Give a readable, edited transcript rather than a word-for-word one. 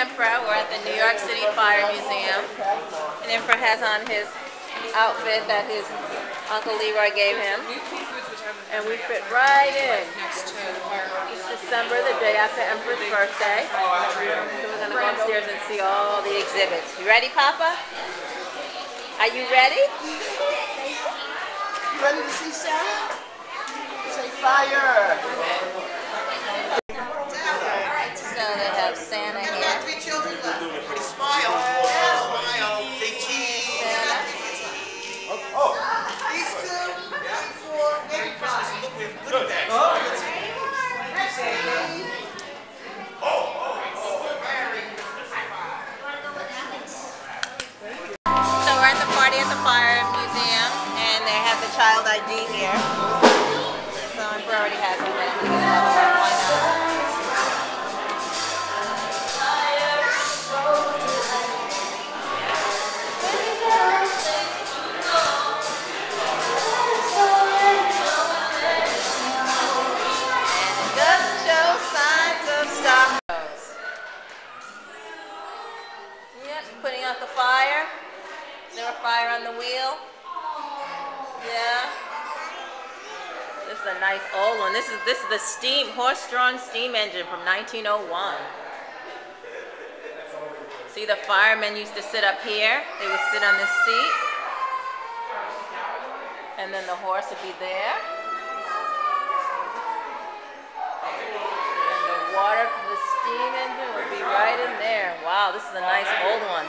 Emperor. We're at the New York City Fire Museum. And Emperor has on his outfit that his Uncle Leroy gave him. And we fit right in. It's December, the day after Emperor's birthday. So we're going to go upstairs and see all the exhibits. You ready, Papa? Are you ready? You ready to see Santa? Say fire! So they have Santa here. 3 children left. Smile. Smile. Say cheese. Oh. These 2, 4, maybe 5. Look, we have good bags. So we're at the party at the Fire Museum, and they have the child ID here. So Emperor already has it, but we can have it. Why not? Putting out the fire. Is there a fire on the wheel? Yeah. This is a nice old one. This is the horse-drawn steam engine from 1901. See, the firemen used to sit up here. They would sit on this seat. And then the horse would be there. And the water from the steam engine would be right in there. Wow, this is a nice old one.